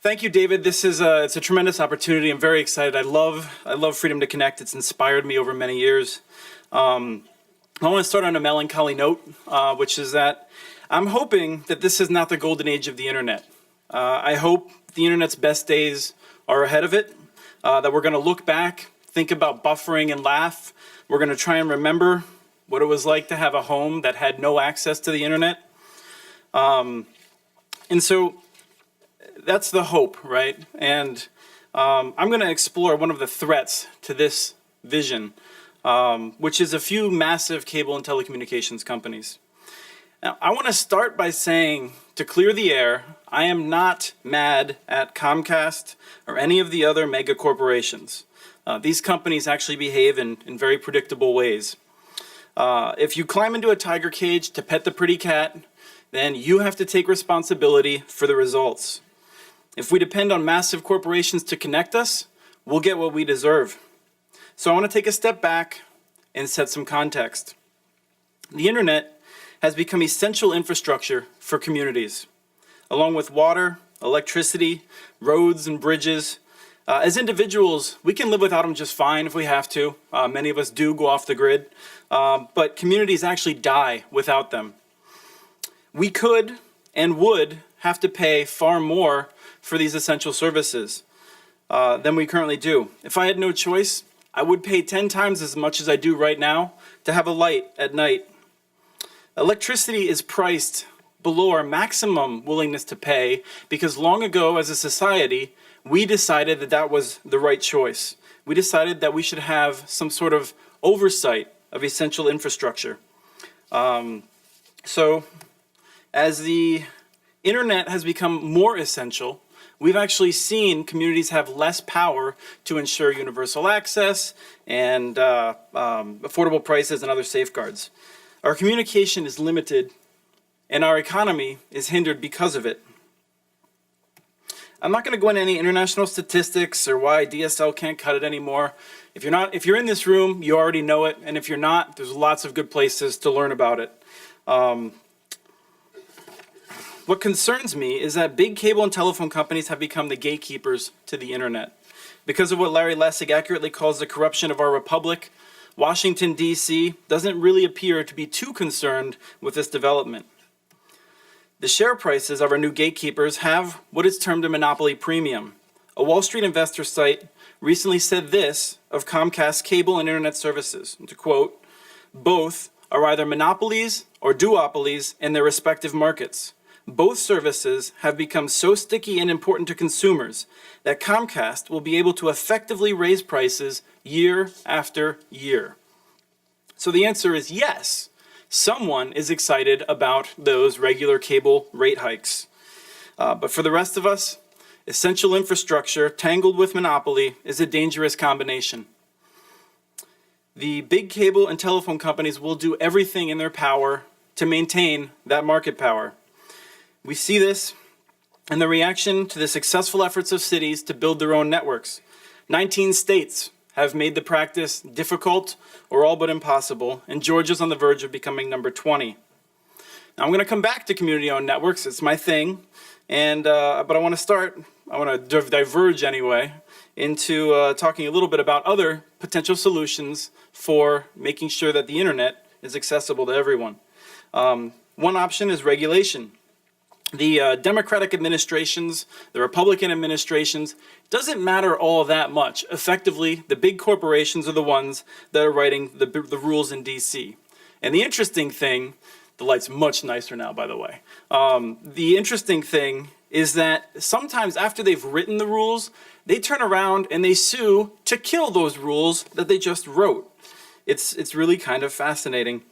Thank you, David. This is it's a tremendous opportunity. I'm very excited. I love Freedom to Connect. It's inspired me over many years. I want to start on a melancholy note, which is that I'm hoping that this is not the golden age of the internet. I hope the internet's best days are ahead of it, that we're going to look back, think about buffering and laugh. We're going to try and remember what it was like to have a home that had no access to the internet. And so that's the hope, right? And I'm going to explore one of the threats to this vision, which is a few massive cable and telecommunications companies. Now, I want to start by saying, to clear the air, I am not mad at Comcast or any of the other mega corporations. These companies actually behave in very predictable ways. If you climb into a tiger cage to pet the pretty cat, then you have to take responsibility for the results. If we depend on massive corporations to connect us, we'll get what we deserve. So I want to take a step back and set some context. The internet has become essential infrastructure for communities, along with water, electricity, roads, and bridges. As individuals, we can live without them just fine if we have to. Many of us do go off the grid, but communities actually die without them. We could and would have to pay far more for these essential services than we currently do. If I had no choice, I would pay 10 times as much as I do right now to have a light at night. Electricity is priced below our maximum willingness to pay because long ago as a society, we decided that that was the right choice. We decided that we should have some sort of oversight of essential infrastructure. So as the internet has become more essential, we've actually seen communities have less power to ensure universal access and affordable prices and other safeguards. Our communication is limited and our economy is hindered because of it. I'm not going to go into any international statistics or why DSL can't cut it anymore. If you're in this room, you already know it, and if you're not, there's lots of good places to learn about it. What concerns me is that big cable and telephone companies have become the gatekeepers to the internet. Because of what Larry Lessig accurately calls the corruption of our republic, Washington, D.C. doesn't really appear to be too concerned with this development. The share prices of our new gatekeepers have what is termed a monopoly premium. A Wall Street investor site recently said this of Comcast cable and internet services, and to quote, "Both are either monopolies or duopolies in their respective markets. Both services have become so sticky and important to consumers that Comcast will be able to effectively raise prices year after year." So the answer is yes. Someone is excited about those regular cable rate hikes. But for the rest of us, essential infrastructure tangled with monopoly is a dangerous combination. The big cable and telephone companies will do everything in their power to maintain that market power. We see this in the reaction to the successful efforts of cities to build their own networks. 19 states have made the practice difficult or all but impossible, and Georgia's on the verge of becoming number 20. Now, I'm going to come back to community-owned networks. It's my thing, but I want to diverge anyway into talking a little bit about other potential solutions for making sure that the internet is accessible to everyone. One option is regulation. The Democratic administrations, the Republican administrations, doesn't matter all that much. Effectively, the big corporations are the ones that are writing the rules in D.C. And the interesting thing, the light's much nicer now, by the way. The interesting thing is that sometimes after they've written the rules, they turn around and they sue to kill those rules that they just wrote. It's really kind of fascinating.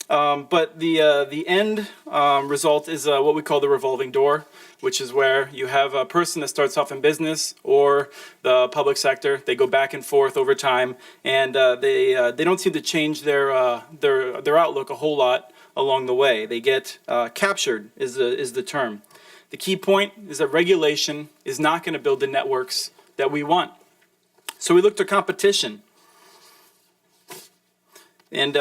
But the end result is what we call the revolving door, which is where you have a person that starts off in business or the public sector. They go back and forth over time, and they don't seem to change their outlook a whole lot along the way. They get captured is the term. The key point is that regulation is not going to build the networks that we want. So we look to competition. And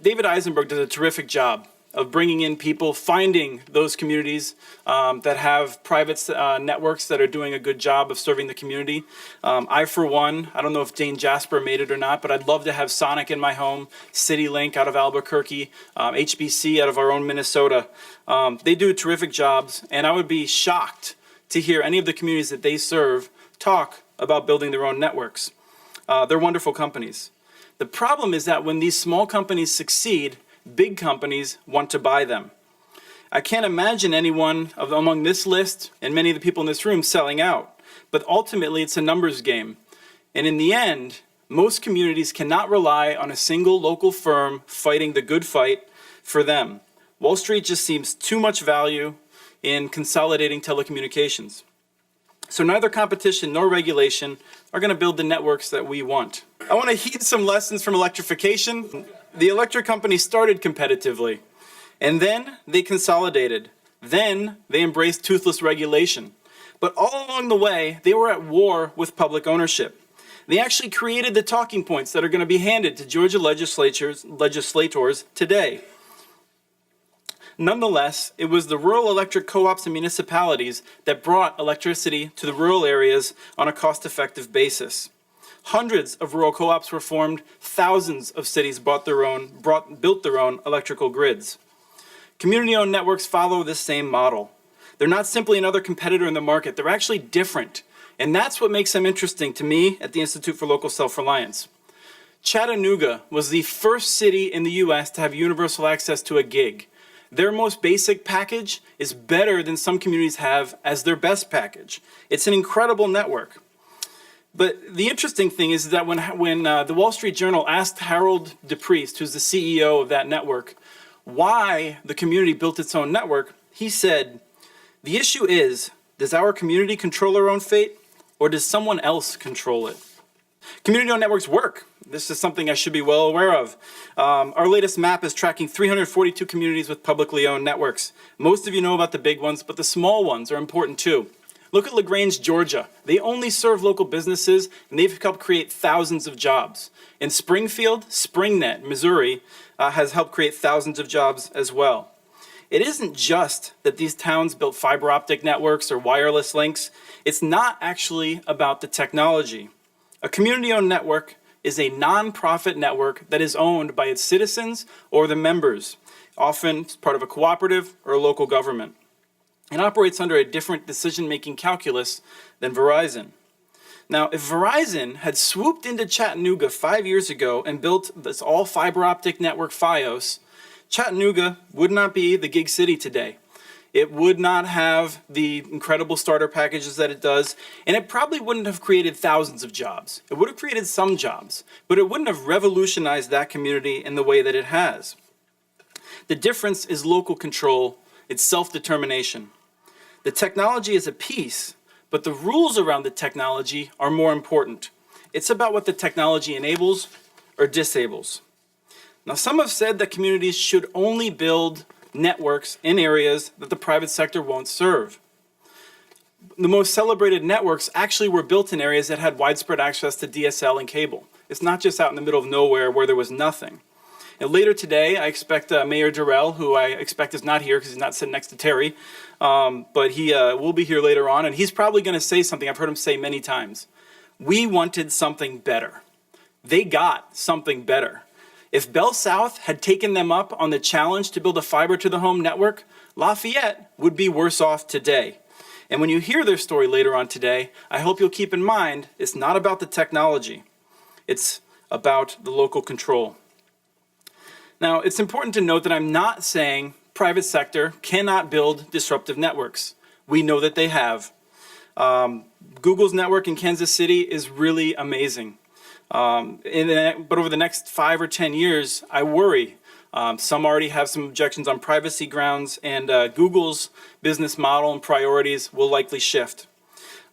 David Eisenberg does a terrific job of bringing in people, finding those communities that have private networks that are doing a good job of serving the community. I, for one, I don't know if Dane Jasper made it or not, but I'd love to have Sonic in my home, CityLink out of Albuquerque, HBC out of our own Minnesota. They do terrific jobs, and I would be shocked to hear any of the communities that they serve talk about building their own networks. They're wonderful companies. The problem is that when these small companies succeed, big companies want to buy them. I can't imagine anyone among this list and many of the people in this room selling out, but ultimately it's a numbers game. And in the end, most communities cannot rely on a single local firm fighting the good fight for them. Wall Street just seems too much value in consolidating telecommunications. So neither competition nor regulation are going to build the networks that we want. I want to heed some lessons from electrification. The electric companies started competitively, and then they consolidated. Then they embraced toothless regulation. But all along the way, they were at war with public ownership. They actually created the talking points that are going to be handed to Georgia legislators today. Nonetheless, it was the rural electric co-ops and municipalities that brought electricity to the rural areas on a cost-effective basis. Hundreds of rural co-ops were formed, thousands of cities built their own electrical grids. Community-owned networks follow this same model. They're not simply another competitor in the market, they're actually different. And that's what makes them interesting to me at the Institute for Local Self-Reliance. Chattanooga was the first city in the US to have universal access to a gig. Their most basic package is better than some communities have as their best package. It's an incredible network. But the interesting thing is that when the Wall Street Journal asked Harold DePriest, who's the CEO of that network, why the community built its own network, he said, "The issue is, does our community control our own fate, or does someone else control it?" Community-owned networks work. This is something I should be well aware of. Our latest map is tracking 342 communities with publicly owned networks. Most of you know about the big ones, but the small ones are important too. Look at LaGrange, Georgia. They only serve local businesses, and they've helped create thousands of jobs. In Springfield, SpringNet, Missouri, has helped create thousands of jobs as well. It isn't just that these towns built fiber optic networks or wireless links. It's not actually about the technology. A community-owned network is a non-profit network that is owned by its citizens or the members, often part of a cooperative or a local government. It operates under a different decision-making calculus than Verizon. Now, if Verizon had swooped into Chattanooga 5 years ago and built this all-fiber optic network Fios, Chattanooga would not be the gig city today. It would not have the incredible starter packages that it does, and it probably wouldn't have created thousands of jobs. It would have created some jobs, but it wouldn't have revolutionized that community in the way that it has. The difference is local control, it's self-determination. The technology is a piece, but the rules around the technology are more important. It's about what the technology enables or disables. Now, some have said that communities should only build networks in areas that the private sector won't serve. The most celebrated networks actually were built in areas that had widespread access to DSL and cable. It's not just out in the middle of nowhere where there was nothing. And later today, I expect Mayor Durrell, who I expect is not here because he's not sitting next to Terry, but he will be here later on, and he's probably going to say something I've heard him say many times. We wanted something better. They got something better. If Bell South had taken them up on the challenge to build a fiber-to-the-home network, Lafayette would be worse off today. And when you hear their story later on today, I hope you'll keep in mind it's not about the technology. It's about the local control. Now, it's important to note that I'm not saying private sector cannot build disruptive networks. We know that they have. Google's network in Kansas City is really amazing. But over the next 5 or 10 years, I worry. Some already have some objections on privacy grounds, and Google's business model and priorities will likely shift.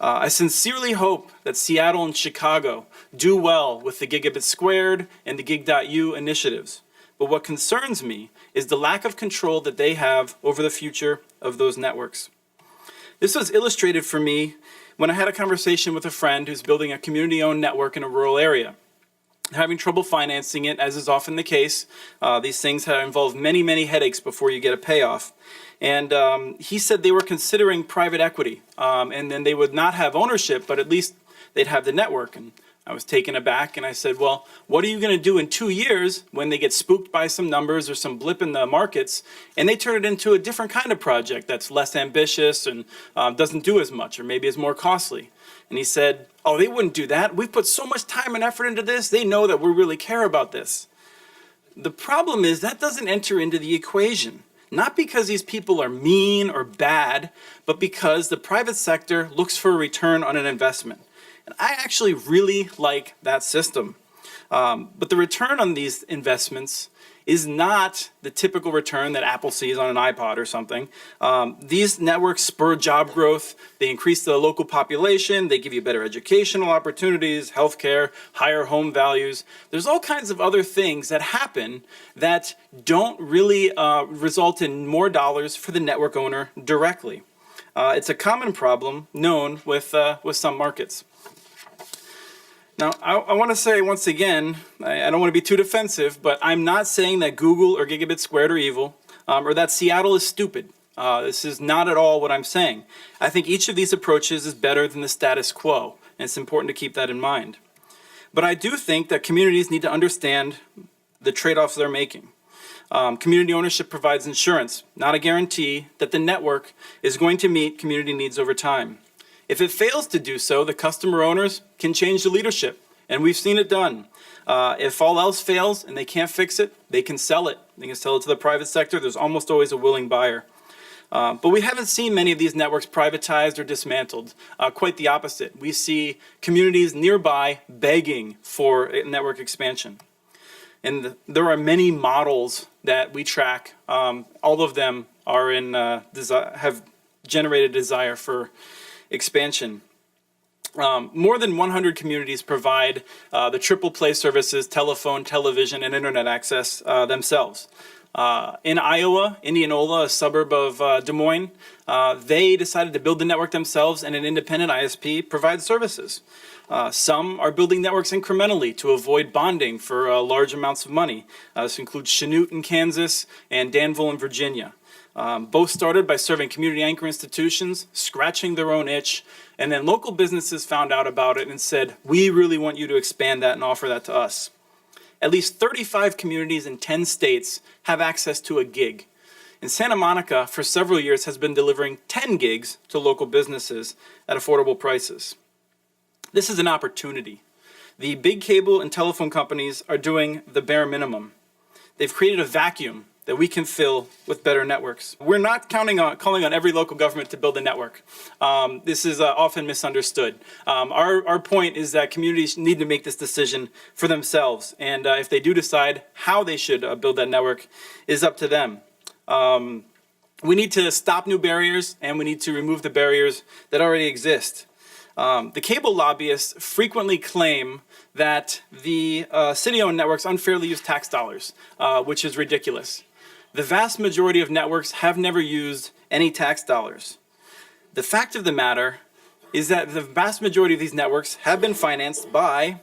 I sincerely hope that Seattle and Chicago do well with the Gigabit Squared and the Gig.U initiatives. But what concerns me is the lack of control that they have over the future of those networks. This was illustrated for me when I had a conversation with a friend who's building a community-owned network in a rural area. having trouble financing it, as is often the case. These things involve many, many headaches before you get a payoff. And he said they were considering private equity, and then they would not have ownership, but at least they'd have the network. And I was taken aback, and I said, well, what are you going to do in 2 years when they get spooked by some numbers or some blip in the markets, and they turn it into a different kind of project that's less ambitious and doesn't do as much, or maybe is more costly? And he said, oh, they wouldn't do that. We've put so much time and effort into this. They know that we really care about this. The problem is that doesn't enter into the equation. Not because these people are mean or bad, but because the private sector looks for a return on an investment. And I actually really like that system. But the return on these investments is not the typical return that Apple sees on an iPod or something. These networks spur job growth, they increase the local population, they give you better educational opportunities, healthcare, higher home values. There's all kinds of other things that happen that don't really result in more dollars for the network owner directly. It's a common problem known with some markets. Now, I want to say once again, I don't want to be too defensive, but I'm not saying that Google or Gigabit Squared are evil, or that Seattle is stupid. This is not at all what I'm saying. I think each of these approaches is better than the status quo, and it's important to keep that in mind. But I do think that communities need to understand the trade-offs they're making. Community ownership provides insurance, not a guarantee that the network is going to meet community needs over time. If it fails to do so, the customer owners can change the leadership, and we've seen it done. If all else fails and they can't fix it, they can sell it. They can sell it to the private sector. There's almost always a willing buyer. But we haven't seen many of these networks privatized or dismantled. Quite the opposite. We see communities nearby begging for network expansion. And there are many models that we track. All of them are have generated desire for expansion. More than 100 communities provide the triple play services, telephone, television, and internet access themselves. In Iowa, Indianola, a suburb of Des Moines, they decided to build the network themselves, and an independent ISP provides services. Some are building networks incrementally to avoid bonding for large amounts of money. This includes Chanute in Kansas and Danville in Virginia. Both started by serving community anchor institutions, scratching their own itch, and then local businesses found out about it and said, we really want you to expand that and offer that to us. At least 35 communities in 10 states have access to a gig. And Santa Monica, for several years, has been delivering 10 gigs to local businesses at affordable prices. This is an opportunity. The big cable and telephone companies are doing the bare minimum. They've created a vacuum that we can fill with better networks. We're not calling on every local government to build a network. This is often misunderstood. Our point is that communities need to make this decision for themselves, and if they do decide how they should build that network is up to them. We need to stop new barriers, and we need to remove the barriers that already exist. The cable lobbyists frequently claim that the city-owned networks unfairly use tax dollars, which is ridiculous. The vast majority of networks have never used any tax dollars. The fact of the matter is that the vast majority of these networks have been financed by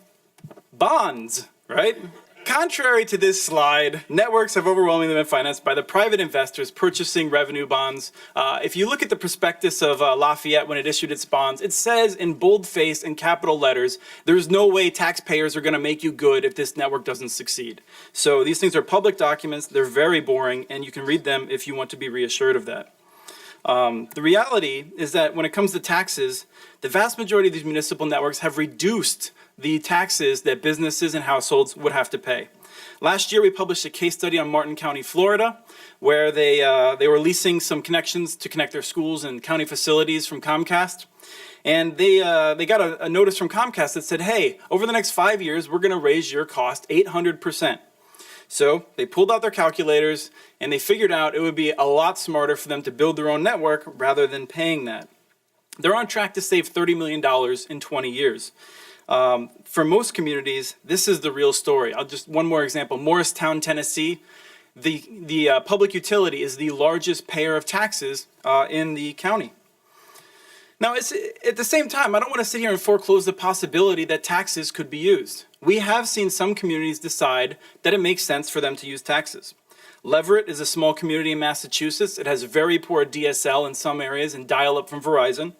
bonds, right? Contrary to this slide, networks have overwhelmingly been financed by the private investors purchasing revenue bonds. If you look at the prospectus of Lafayette when it issued its bonds, it says in boldface and capital letters, there's no way taxpayers are going to make you good if this network doesn't succeed. So these things are public documents, they're very boring, and you can read them if you want to be reassured of that. The reality is that when it comes to taxes, the vast majority of these municipal networks have reduced the taxes that businesses and households would have to pay. Last year, we published a case study on Martin County, Florida, where they were leasing some connections to connect their schools and county facilities from Comcast. And they got a notice from Comcast that said, hey, over the next 5 years, we're going to raise your cost 800%. So they pulled out their calculators and they figured out it would be a lot smarter for them to build their own network rather than paying that. They're on track to save $30 million in 20 years. For most communities, this is the real story. One more example. Morristown, Tennessee, the public utility is the largest payer of taxes in the county. Now, at the same time, I don't want to sit here and foreclose the possibility that taxes could be used. We have seen some communities decide that it makes sense for them to use taxes. Leverett is a small community in Massachusetts. It has very poor DSL in some areas and dial-up from Verizon.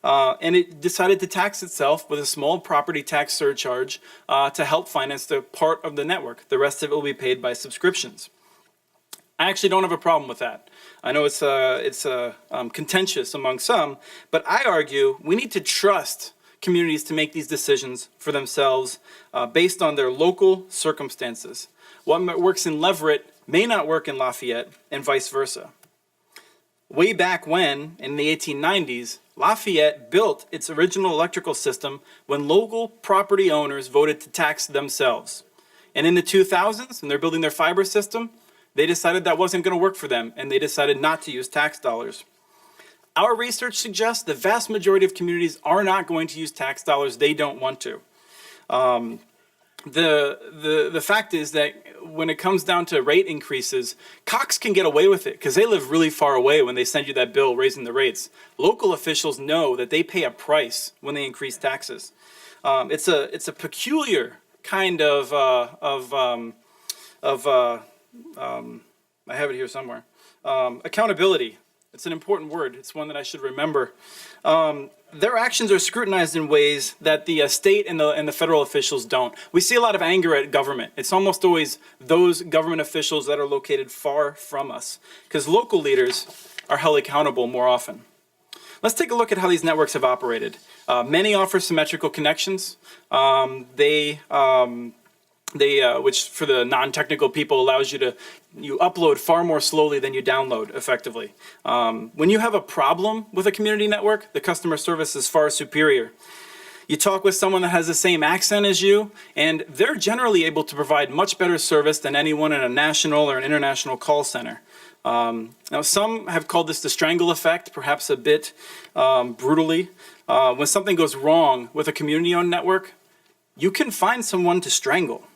And it decided to tax itself with a small property tax surcharge to help finance the part of the network. The rest of it will be paid by subscriptions. I actually don't have a problem with that. I know it's contentious among some, but I argue we need to trust communities to make these decisions for themselves based on their local circumstances. What works in Leverett may not work in Lafayette, and vice versa. Way back when, in the 1890s, Lafayette built its original electrical system when local property owners voted to tax themselves. And in the 2000s, when they're building their fiber system, they decided that wasn't going to work for them, and they decided not to use tax dollars. Our research suggests the vast majority of communities are not going to use tax dollars. They don't want to. The fact is that when it comes down to rate increases, Cox can get away with it because they live really far away when they send you that bill raising the rates. Local officials know that they pay a price when they increase taxes. It's a peculiar kind of I have it here somewhere. Accountability. It's an important word. It's one that I should remember. Their actions are scrutinized in ways that the state and the federal officials don't. We see a lot of anger at government. It's almost always those government officials that are located far from us, because local leaders are held accountable more often. Let's take a look at how these networks have operated. Many offer symmetrical connections. Which for the non-technical people allows you upload far more slowly than you download effectively. When you have a problem with a community network, the customer service is far superior. You talk with someone that has the same accent as you, and they're generally able to provide much better service than anyone in a national or an international call center. Now, some have called this the strangle effect, perhaps a bit brutally. When something goes wrong with a community-owned network, you can find someone to strangle.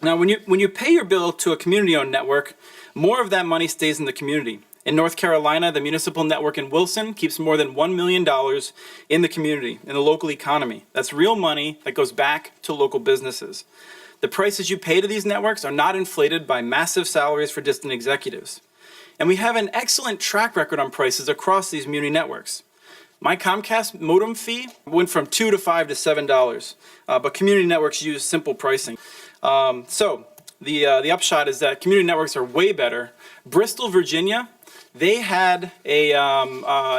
Now, when you pay your bill to a community-owned network, more of that money stays in the community. In North Carolina, the municipal network in Wilson keeps more than $1 million in the community, in the local economy. That's real money that goes back to local businesses. The prices you pay to these networks are not inflated by massive salaries for distant executives. And we have an excellent track record on prices across these muni networks. My Comcast modem fee went from $2 to $5 to $7, but community networks use simple pricing. So the upshot is that community networks are way better. Bristol, Virginia, they had a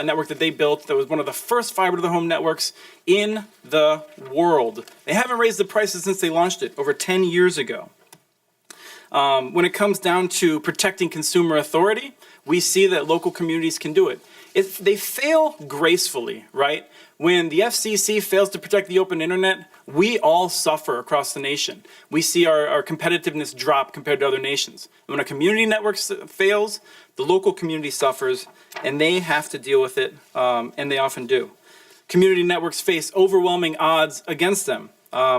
network that they built that was one of the first fiber-to-the-home networks in the world. They haven't raised the prices since they launched it over 10 years ago. When it comes down to protecting consumer authority, we see that local communities can do it. If they fail gracefully, right? When the FCC fails to protect the open internet, we all suffer across the nation. We see our competitiveness drop compared to other nations. When a community network fails, the local community suffers, and they have to deal with it, and they often do. Community networks face overwhelming odds against them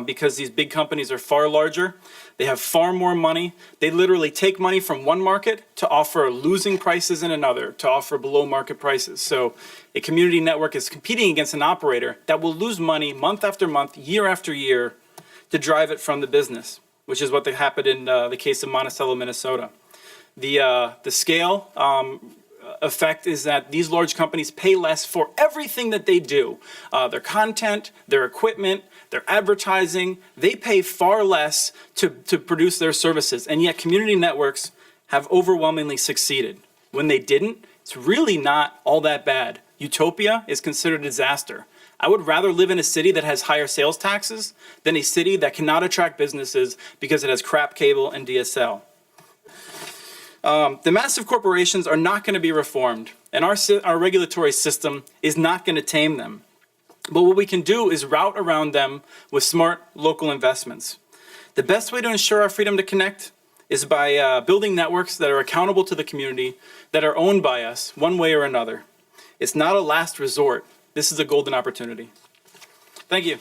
because these big companies are far larger. They have far more money. They literally take money from one market to offer losing prices in another, to offer below market prices. So a community network is competing against an operator that will lose money month after month, year after year, to drive it from the business, which is what happened in the case of Monticello, Minnesota. The scale effect is that these large companies pay less for everything that they do. Their content, their equipment, their advertising, they pay far less to produce their services. And yet community networks have overwhelmingly succeeded. When they didn't, it's really not all that bad. Utopia is considered a disaster. I would rather live in a city that has higher sales taxes than a city that cannot attract businesses because it has crap cable and DSL. The massive corporations are not going to be reformed, and our regulatory system is not going to tame them. But what we can do is route around them with smart local investments. The best way to ensure our freedom to connect is by building networks that are accountable to the community, that are owned by us one way or another. It's not a last resort. This is a golden opportunity. Thank you.